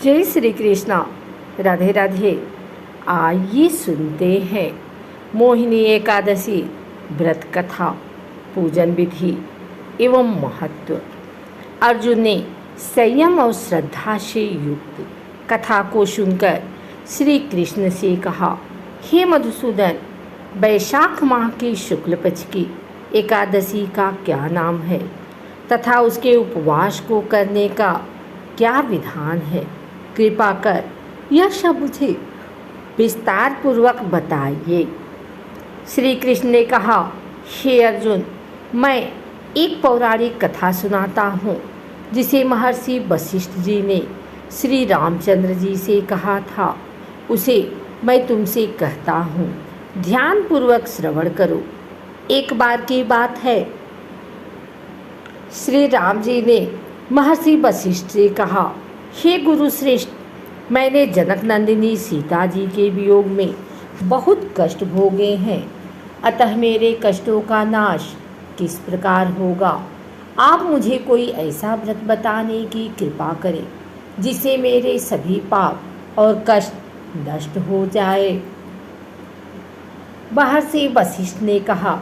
जय श्री कृष्णा। राधे राधे। आइए सुनते हैं मोहिनी एकादशी व्रत कथा, पूजन विधि एवं महत्व। अर्जुन ने संयम और श्रद्धा से युक्त कथा को सुनकर श्री कृष्ण से कहा, हे मधुसूदन, वैशाख माह की शुक्ल पक्ष की एकादशी का क्या नाम है तथा उसके उपवास को करने का क्या विधान है? कृपा कर यह सब मुझे विस्तार पूर्वक बताइए। श्री कृष्ण ने कहा, हे अर्जुन, मैं एक पौराणिक कथा सुनाता हूँ जिसे महर्षि वशिष्ठ जी ने श्री रामचंद्र जी से कहा था। उसे मैं तुमसे कहता हूँ, ध्यान पूर्वक श्रवण करो। एक बार की बात है, श्री राम जी ने महर्षि वशिष्ठ से कहा, हे गुरु श्रेष्ठ, मैंने जनक नंदिनी सीता जी के वियोग में बहुत कष्ट भोगे हैं, अतः मेरे कष्टों का नाश किस प्रकार होगा? आप मुझे कोई ऐसा व्रत बताने की कृपा करें जिससे मेरे सभी पाप और कष्ट नष्ट हो जाए। महर्षि वशिष्ठ ने कहा,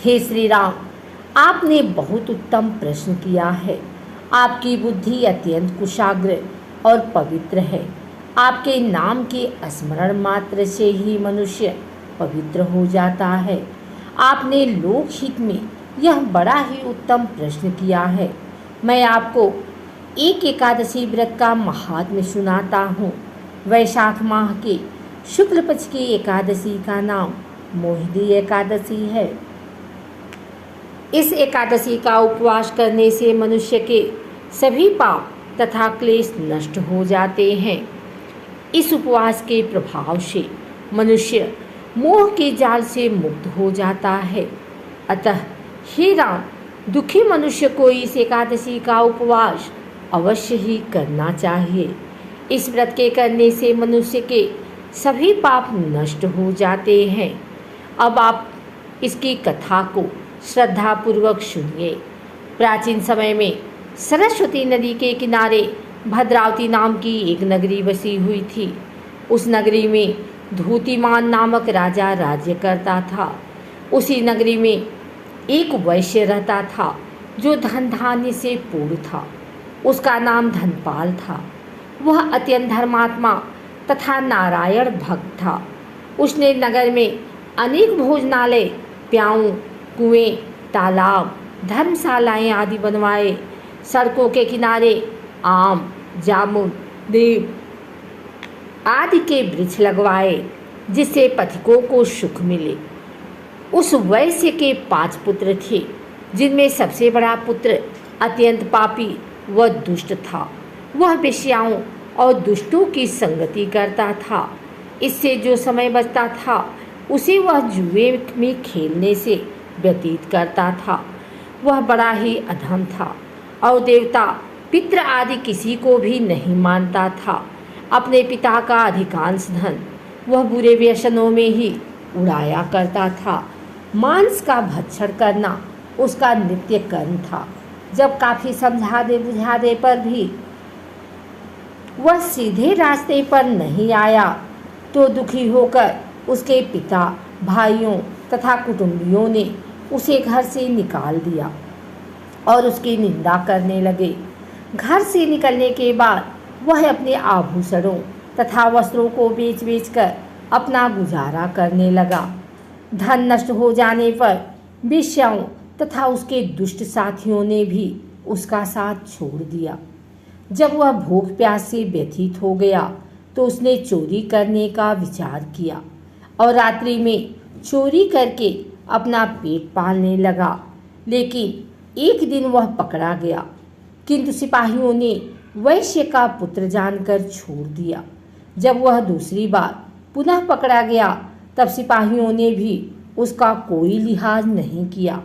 हे श्री राम, आपने बहुत उत्तम प्रश्न किया है। आपकी बुद्धि अत्यंत कुशाग्र और पवित्र है। आपके नाम के स्मरण मात्र से ही मनुष्य पवित्र हो जाता है। आपने लोकहित में यह बड़ा ही उत्तम प्रश्न किया है। मैं आपको एक एकादशी व्रत का महात्म्य सुनाता हूँ। वैशाख माह के शुक्ल पक्ष की एकादशी का नाम मोहिनी एकादशी है। इस एकादशी का उपवास करने से मनुष्य के सभी पाप तथा क्लेश नष्ट हो जाते हैं। इस उपवास के प्रभाव से मनुष्य मोह के जाल से मुक्त हो जाता है। अतः हे राम, दुखी मनुष्य को इस एकादशी का उपवास अवश्य ही करना चाहिए। इस व्रत के करने से मनुष्य के सभी पाप नष्ट हो जाते हैं। अब आप इसकी कथा को श्रद्धापूर्वक सुनिए। प्राचीन समय में सरस्वती नदी के किनारे भद्रावती नाम की एक नगरी बसी हुई थी। उस नगरी में धूतिमान नामक राजा राज्य करता था। उसी नगरी में एक वैश्य रहता था जो धन धान्य से पूर्ण था। उसका नाम धनपाल था। वह अत्यंत धर्मात्मा तथा नारायण भक्त था। उसने नगर में अनेक भोजनालय, प्याऊ, कुएं, तालाब, धर्मशालाएं आदि बनवाए। सड़कों के किनारे आम, जामुन, नीम आदि के वृक्ष लगवाए जिससे पथिकों को सुख मिले। उस वैश्य के 5 पुत्र थे, जिनमें सबसे बड़ा पुत्र अत्यंत पापी व दुष्ट था। वह वेश्याओं और दुष्टों की संगति करता था। इससे जो समय बचता था उसे वह जुए में खेलने से व्यतीत करता था। वह बड़ा ही अधम था और देवता, पितृ आदि किसी को भी नहीं मानता था। अपने पिता का अधिकांश धन वह बुरे व्यसनों में ही उड़ाया करता था। मांस का भक्षण करना उसका नित्य कर्म था। जब काफ़ी समझा दे बुझा दे पर भी वह सीधे रास्ते पर नहीं आया तो दुखी होकर उसके पिता, भाइयों तथा कुटुंबियों ने उसे घर से निकाल दिया और उसकी निंदा करने लगे। घर से निकलने के बाद वह अपने आभूषणों तथा वस्त्रों को बेच कर अपना गुजारा करने लगा। धन नष्ट हो जाने पर वेश्याओं तथा उसके दुष्ट साथियों ने भी उसका साथ छोड़ दिया। जब वह भूख प्यास से व्यथित हो गया तो उसने चोरी करने का विचार किया और रात्रि में चोरी करके अपना पेट पालने लगा। लेकिन एक दिन वह पकड़ा गया, किंतु सिपाहियों ने वैश्य का पुत्र जानकर छोड़ दिया। जब वह दूसरी बार पुनः पकड़ा गया तब सिपाहियों ने भी उसका कोई लिहाज नहीं किया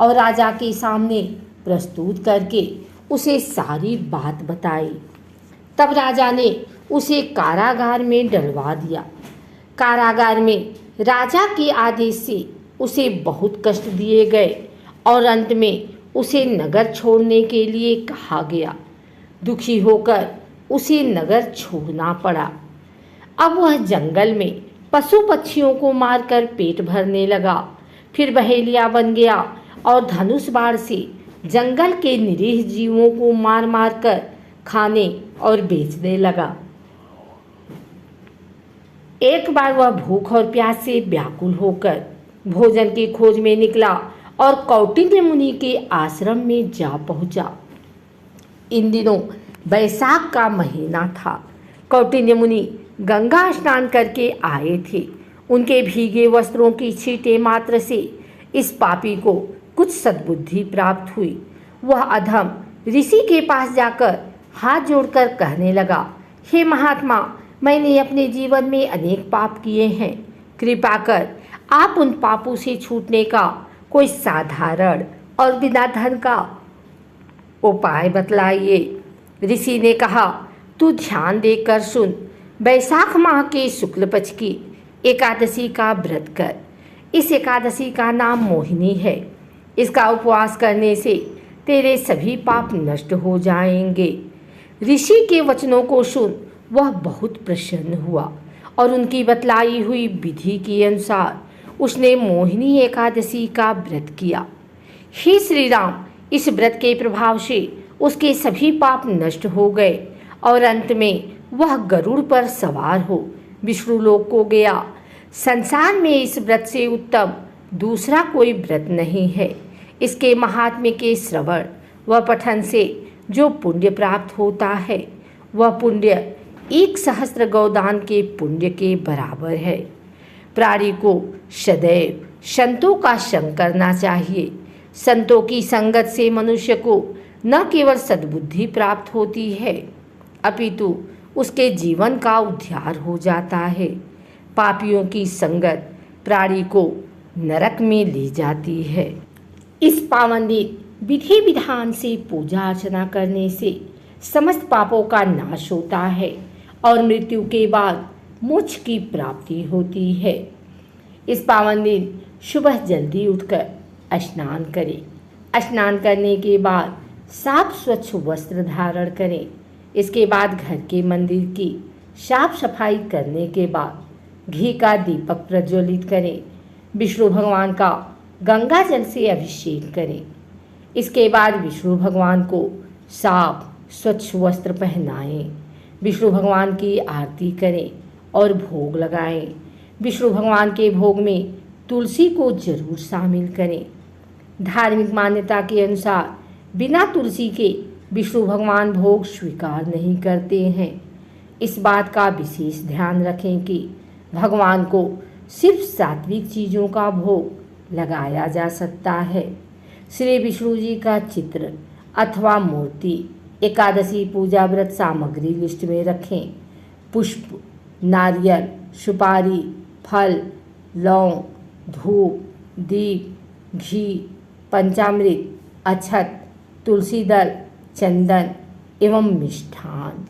और राजा के सामने प्रस्तुत करके उसे सारी बात बताई। तब राजा ने उसे कारागार में डलवा दिया। कारागार में राजा के आदेश से उसे बहुत कष्ट दिए गए और अंत में उसे नगर छोड़ने के लिए कहा गया। दुखी होकर उसे नगर छोड़ना पड़ा। अब वह जंगल में पशु पक्षियों को मारकर पेट भरने लगा, फिर बहेलिया बन गया और धनुष बाण से जंगल के निरीह जीवों को मार मार कर खाने और बेचने लगा। एक बार वह भूख और प्यास से व्याकुल होकर भोजन की खोज में निकला और कौटिल्य मुनि के आश्रम में जा पहुंचा। इन दिनों बैसाख का महीना था। कौटिल्य मुनि गंगा स्नान करके आए थे। उनके भीगे वस्त्रों की छींटे मात्र से इस पापी को कुछ सद्बुद्धि प्राप्त हुई। वह अधम ऋषि के पास जाकर हाथ जोड़कर कहने लगा, हे महात्मा, मैंने अपने जीवन में अनेक पाप किए हैं। कृपा कर आप उन पापों से छूटने का कोई साधारण और बिना धन का उपाय बतलाइए। ऋषि ने कहा, तू ध्यान देकर सुन। बैसाख माह के शुक्ल पक्ष की एकादशी का व्रत कर। इस एकादशी का नाम मोहिनी है। इसका उपवास करने से तेरे सभी पाप नष्ट हो जाएंगे। ऋषि के वचनों को सुन वह बहुत प्रसन्न हुआ और उनकी बतलाई हुई विधि के अनुसार उसने मोहिनी एकादशी का व्रत किया। हे श्री राम, इस व्रत के प्रभाव से उसके सभी पाप नष्ट हो गए और अंत में वह गरुड़ पर सवार हो विष्णु लोक को गया। संसार में इस व्रत से उत्तम दूसरा कोई व्रत नहीं है। इसके महात्म्य के श्रवण व पठन से जो पुण्य प्राप्त होता है वह पुण्य 1,000 गौदान के पुण्य के बराबर है। प्राणी को सदैव संतों का संग करना चाहिए। संतों की संगत से मनुष्य को न केवल सद्बुद्धि प्राप्त होती है अपितु उसके जीवन का उद्धार हो जाता है। पापियों की संगत प्राणी को नरक में ले जाती है। इस पावन दिन विधि विधान से पूजा अर्चना करने से समस्त पापों का नाश होता है और मृत्यु के बाद मोक्ष की प्राप्ति होती है। इस पावन दिन सुबह जल्दी उठकर स्नान करें। स्नान करने के बाद साफ स्वच्छ वस्त्र धारण करें। इसके बाद घर के मंदिर की साफ सफाई करने के बाद घी का दीपक प्रज्वलित करें। विष्णु भगवान का गंगा जल से अभिषेक करें। इसके बाद विष्णु भगवान को साफ स्वच्छ वस्त्र पहनाएं। विष्णु भगवान की आरती करें और भोग लगाएं। विष्णु भगवान के भोग में तुलसी को जरूर शामिल करें। धार्मिक मान्यता के अनुसार बिना तुलसी के विष्णु भगवान भोग स्वीकार नहीं करते हैं। इस बात का विशेष ध्यान रखें कि भगवान को सिर्फ सात्विक चीज़ों का भोग लगाया जा सकता है। श्री विष्णु जी का चित्र अथवा मूर्ति एकादशी पूजा व्रत सामग्री लिस्ट में रखें। पुष्प, नारियल, सुपारी, फल, लौंग, धूप, दीप, घी, पंचामृत, अक्षत, तुलसी दल, चंदन एवं मिष्ठान।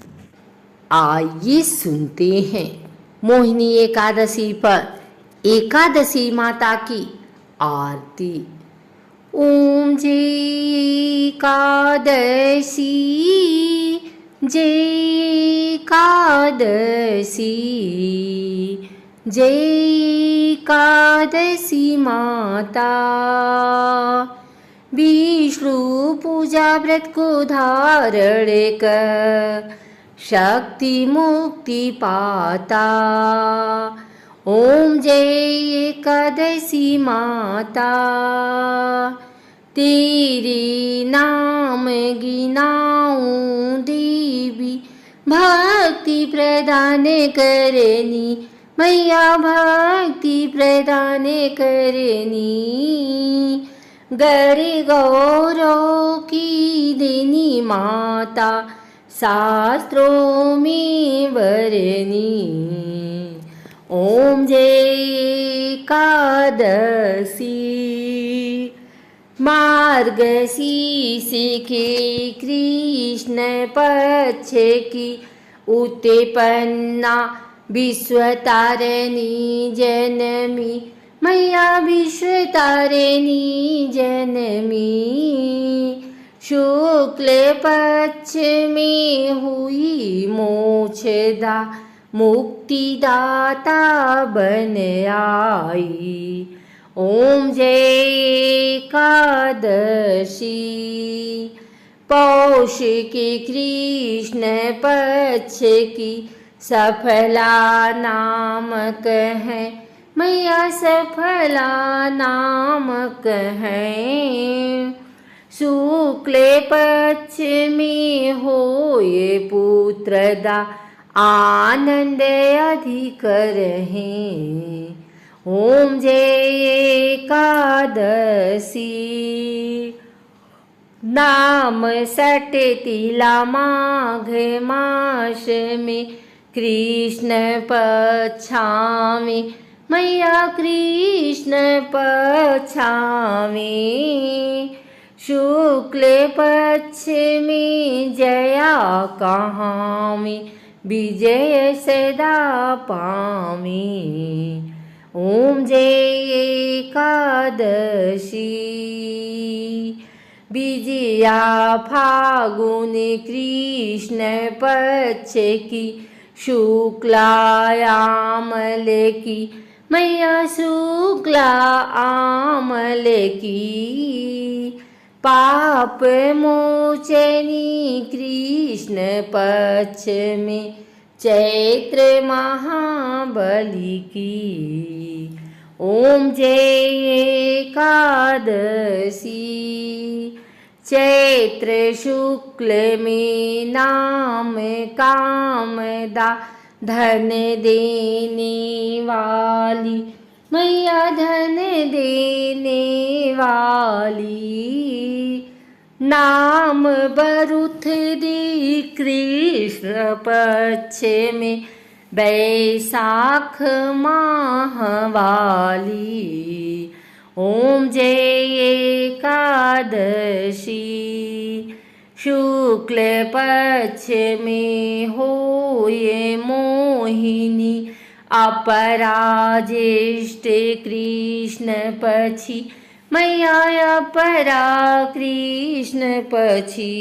आइए सुनते हैं मोहिनी एकादशी पर एकादशी माता की आरती। ओम जय एकादशी, जय एकादशी, जय एकादशी माता। विष्णु पूजा व्रत को धारण कर शक्ति मुक्ति पाता। ओम जय एकादशी माता, तेरे नाम गिनाऊं देवी, भक्ति प्रदान करनी मैया, भक्ति प्रदान करनी। गौरी गौरव की देनी माता, शास्त्रों में वरनी। ओम जय एकादशी, मार्गशीर्ष के कृष्ण पक्ष की उत्पन्ना विश्वतारिणी जनमी मैया, विश्वतारिणी जनमी। शुक्ल पक्ष में हुई मोक्षदा मुक्तिदाता बन आई। ओम जय एकादशी। पौष के कृष्ण पक्ष की सफला नामक है, मैया सफला नामक है। शुक्ल पक्ष में होए पुत्रदा आनंद अधिक रहे। ओम जय एकादशी। नाम सटतिला माघ मास में कृष्ण पक्षामी, मैया कृष्ण पक्षामी। शुक्ल पक्ष में जया कहामी, विजय सदा पामी। ओम जय एकादशी। विजया फागुन कृष्ण पक्ष की शुक्लायामल की, मैया शुक्ला आमल की। पाप मोचनी कृष्ण पक्ष में चैत्र महाबली की। ओम जय एकादशी। चैत्र शुक्ल में नाम कामदा धन देने वाली, मैया धन देने वाली। नाम बरुथ दी कृष्ण पक्ष में बैसाख माह वाली। ओम जय एकादशी। शुक्ल पक्ष में होए मोहिनी अपराजेष्ठ कृष्ण पक्षी, मैया अपरा कृष्ण पक्षी।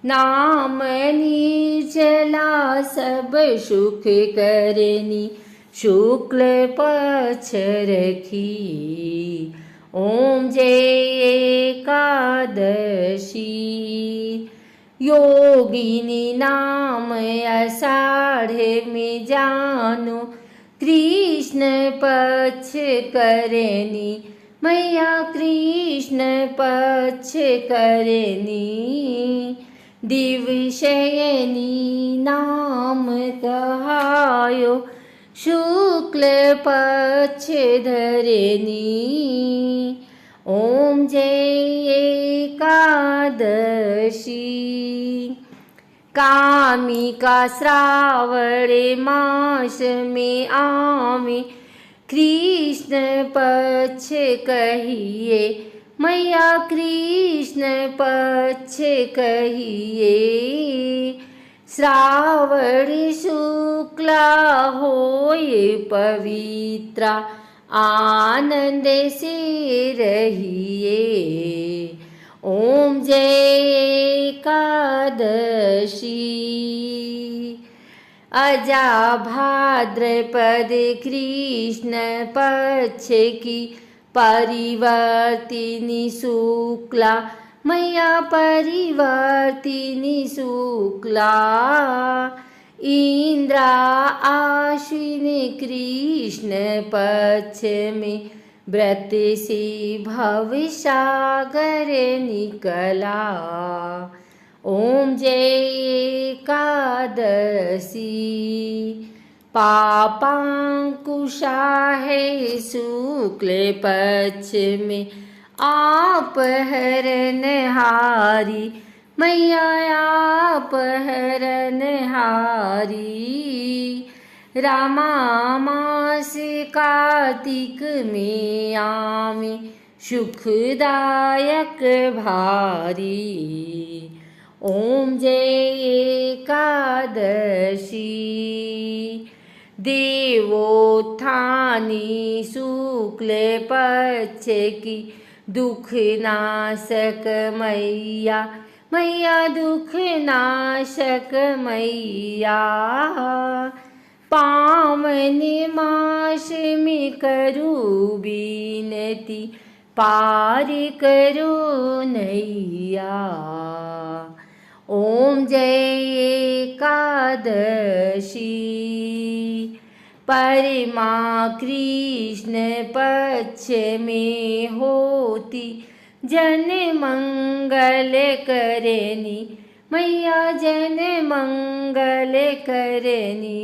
नाम निर्जला सब सुख करनी, शुक्ल पक्ष रखी। ओम जय एकादशी। योगिनी नाम आषाढ़ में जानो, कृष्ण पक्ष करनी, मैया कृष्ण पक्ष करनी। दिवशयनी नाम कहायो, शुक्ल पक्ष धरनी। ओम जय एकादशी। कामिका श्रावण मास में आवे, कृष्ण पक्ष कहिए, मैया कृष्ण पक्ष कहिए। श्रावण शुक्ला होए पवित्रा, आनंद से रहिए। ओम जय एकादशी। अजा भाद्रपद कृष्ण पक्ष की परिवर्तिनी शुक्ला, मैया परिवर्तिनी शुक्ला। इंद्रा आश्विन कृष्ण पक्ष में व्रत से भवसागर निकला। ओम जय एकादशी। पापांकुशा है शुक्ल पक्ष में आप हरनहारी, मैया आप हरनहारी। रामा मास कार्तिक में आवे, सुखदायक भारी। ओम जय एकादशी। देवोत्थानी शुक्ल पक्ष की दुख नाशक मैया, मैया दुख नाशक मैया। पावन मास में करूँ बीनती, पार करो नैया। ओम जय एकादशी, परमा कृष्ण पक्ष में होती, जन मंगल करनी मैया, जन मंगल करनी।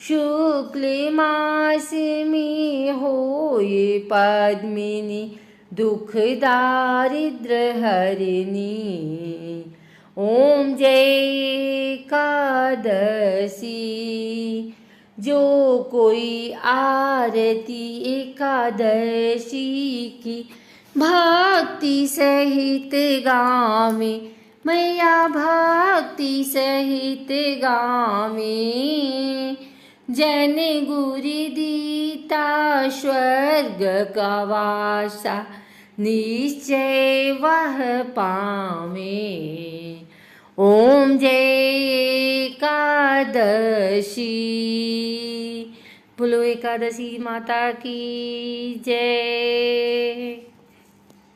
शुक्ल मास में होए पद्मिनी, दुख दारिद्र हरिणी। ओम जय एकादशी, जो कोई आरती एकादशी की भक्ति सहित गावे मैया, भक्ति सहित गावे। जन गुरु दीता स्वर्ग का वासा, निश्चय वह पावे। ओम जय एकादशी, बोलो एकादशी माता की जय।